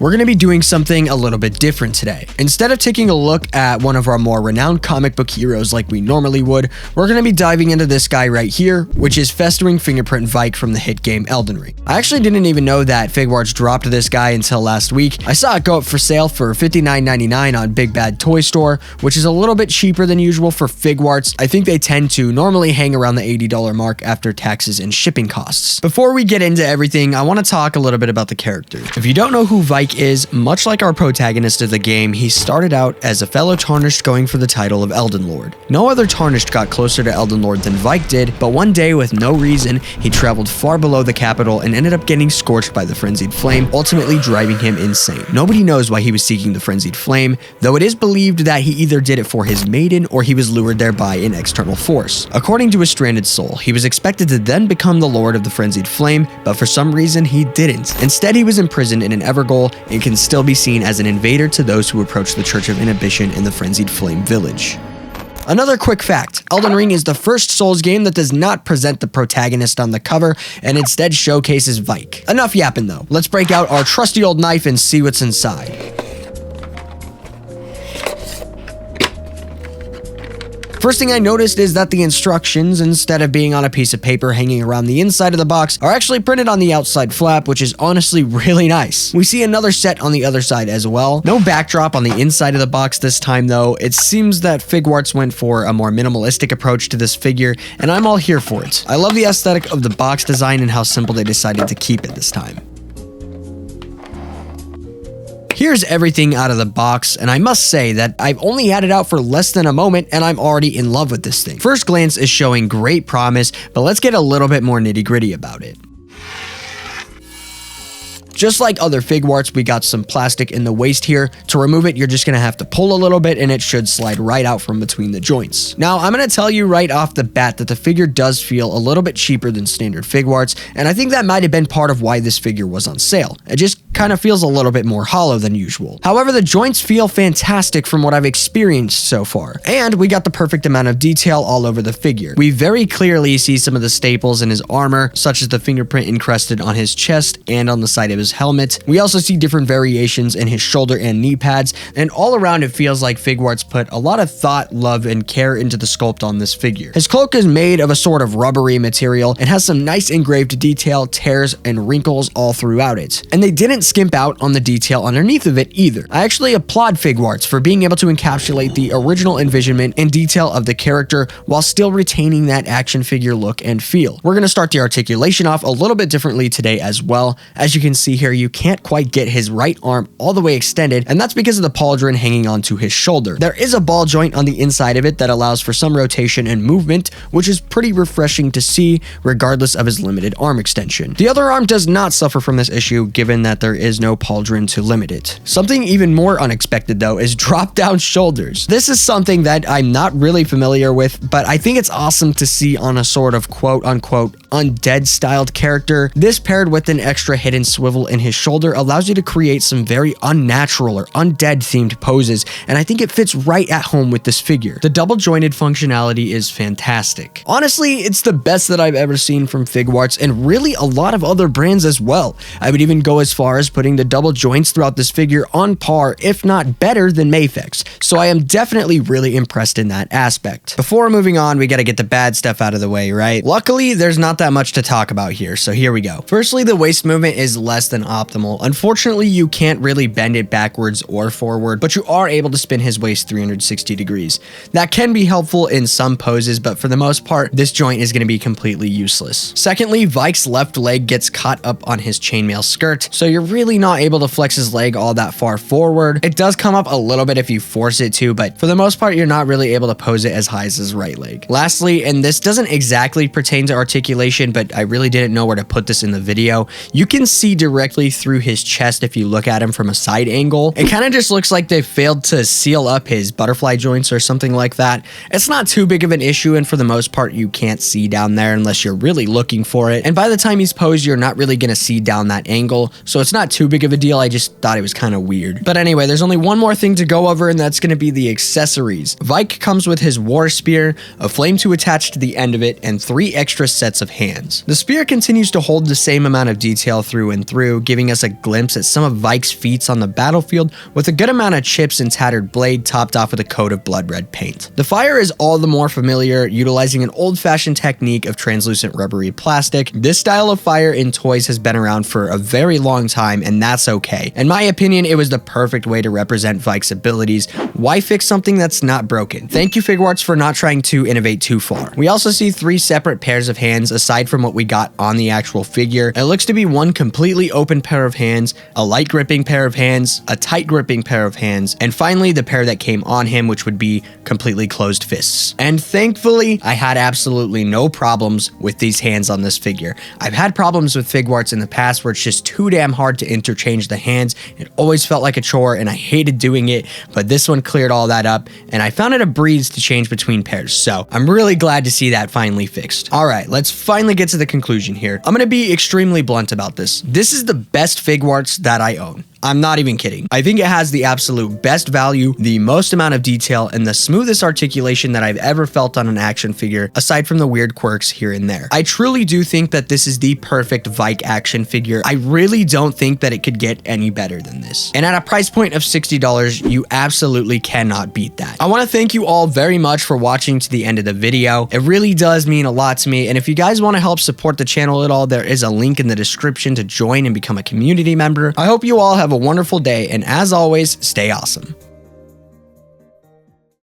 we're going to be doing something a little bit different today. Instead of taking a look at one of our more renowned comic book heroes like we normally would, we're going to be diving into this guy right here, which is Festering Fingerprint Vyke from the hit game Elden Ring. I actually didn't even know that Figuarts dropped this guy until last week. I saw it go up for sale for $59.99 on Big Bad Toy Store, which is a little bit cheaper than usual for Figuarts. I think they tend to normally hang around the $80 mark after taxes and shipping costs. Before we get into everything, I want to talk a little bit about the character. If you don't know who Vyke is, much like our protagonist of the game, he started out as a fellow Tarnished going for the title of Elden Lord. No other Tarnished got closer to Elden Lord than Vyke did, but one day with no reason, he traveled far below the capital and ended up getting scorched by the Frenzied Flame, ultimately driving him insane. Nobody knows why he was seeking the Frenzied Flame, though it is believed that he either did it for his maiden or he was lured there by an external force. According to his stranded soul, he was expected to then become the Lord of the Frenzied Flame, but for some reason he didn't. Instead, he was imprisoned in an Evergoal and can still be seen as an invader to those who approach the Church of Inhibition in the Frenzied Flame village. Another quick fact, Elden Ring is the first Souls game that does not present the protagonist on the cover and instead showcases Vyke. Enough yapping though, let's break out our trusty old knife and see what's inside. First thing I noticed is that the instructions, instead of being on a piece of paper hanging around the inside of the box, are actually printed on the outside flap, which is honestly really nice. We see another set on the other side as well. No backdrop on the inside of the box this time though. It seems that Figuarts went for a more minimalistic approach to this figure, and I'm all here for it. I love the aesthetic of the box design and how simple they decided to keep it this time. Here's everything out of the box, and I must say that I've only had it out for less than a moment and I'm already in love with this thing. First glance is showing great promise, but let's get a little bit more nitty-gritty about it. Just like other Figuarts, we got some plastic in the waist here. To remove it, you're just gonna have to pull a little bit and it should slide right out from between the joints. Now, I'm gonna tell you right off the bat that the figure does feel a little bit cheaper than standard Figuarts, and I think that might have been part of why this figure was on sale. It just kind of feels a little bit more hollow than usual. However, the joints feel fantastic from what I've experienced so far, and we got the perfect amount of detail all over the figure. We very clearly see some of the staples in his armor, such as the fingerprint encrusted on his chest and on the side of his helmet. We also see different variations in his shoulder and knee pads, and all around it feels like Figuarts put a lot of thought, love, and care into the sculpt on this figure. His cloak is made of a sort of rubbery material and has some nice engraved detail, tears, and wrinkles all throughout it. And they didn't skimp out on the detail underneath of it either. I actually applaud Figuarts for being able to encapsulate the original envisionment and detail of the character while still retaining that action figure look and feel. We're going to start the articulation off a little bit differently today as well. As you can see here, you can't quite get his right arm all the way extended, and that's because of the pauldron hanging onto his shoulder. There is a ball joint on the inside of it that allows for some rotation and movement, which is pretty refreshing to see regardless of his limited arm extension. The other arm does not suffer from this issue given that there is no pauldron to limit it. Something even more unexpected though is drop down shoulders. This is something that I'm not really familiar with, but I think it's awesome to see on a sort of quote unquote undead styled character. This paired with an extra hidden swivel in his shoulder allows you to create some very unnatural or undead themed poses, and I think it fits right at home with this figure. The double jointed functionality is fantastic. Honestly, it's the best that I've ever seen from Figuarts and really a lot of other brands as well. I would even go as far as putting the double joints throughout this figure on par, if not better than Mafex, so I am definitely really impressed in that aspect. Before moving on, we gotta get the bad stuff out of the way, right? Luckily, there's not that much to talk about here, so here we go. Firstly, the waist movement is less than optimal. Unfortunately, you can't really bend it backwards or forward, but you are able to spin his waist 360 degrees. That can be helpful in some poses, but for the most part, this joint is going to be completely useless. Secondly, Vyke's left leg gets caught up on his chainmail skirt, so you're really not able to flex his leg all that far forward. It does come up a little bit if you force it to, but for the most part, you're not really able to pose it as high as his right leg. Lastly, and this doesn't exactly pertain to articulation, but I really didn't know where to put this in the video, you can see directly through his chest if you look at him from a side angle. It kind of just looks like they failed to seal up his butterfly joints or something like that. It's not too big of an issue, and for the most part, you can't see down there unless you're really looking for it. And by the time he's posed, you're not really going to see down that angle, so it's not too big of a deal. I just thought it was kind of weird. But anyway, there's only one more thing to go over, and that's going to be the accessories. Vyke comes with his war spear, a flame to attach to the end of it, and 3 extra sets of hands. The spear continues to hold the same amount of detail through and through, giving us a glimpse at some of Vyke's feats on the battlefield with a good amount of chips and tattered blade topped off with a coat of blood red paint. The fire is all the more familiar, utilizing an old-fashioned technique of translucent rubbery plastic. This style of fire in toys has been around for a very long time, and that's okay. In my opinion, it was the perfect way to represent Vyke's abilities. Why fix something that's not broken? Thank you, Figuarts, for not trying to innovate too far. We also see 3 separate pairs of hands aside from what we got on the actual figure. It looks to be one completely open pair of hands, a light gripping pair of hands, a tight gripping pair of hands, and finally the pair that came on him, which would be completely closed fists. And thankfully, I had absolutely no problems with these hands on this figure. I've had problems with Figuarts in the past where it's just too damn hard to interchange the hands. It always felt like a chore and I hated doing it, but this one cleared all that up and I found it a breeze to change between pairs. So I'm really glad to see that finally fixed. All right, let's finally get to the conclusion here. I'm gonna be extremely blunt about this. This is the best Figuarts that I own. I'm not even kidding. I think it has the absolute best value, the most amount of detail, and the smoothest articulation that I've ever felt on an action figure, aside from the weird quirks here and there. I truly do think that this is the perfect Vyke action figure. I really don't think that it could get any better than this. And at a price point of $60, you absolutely cannot beat that. I want to thank you all very much for watching to the end of the video. It really does mean a lot to me, and if you guys want to help support the channel at all, there is a link in the description to join and become a community member. I hope you all have a wonderful day, and as always, stay awesome.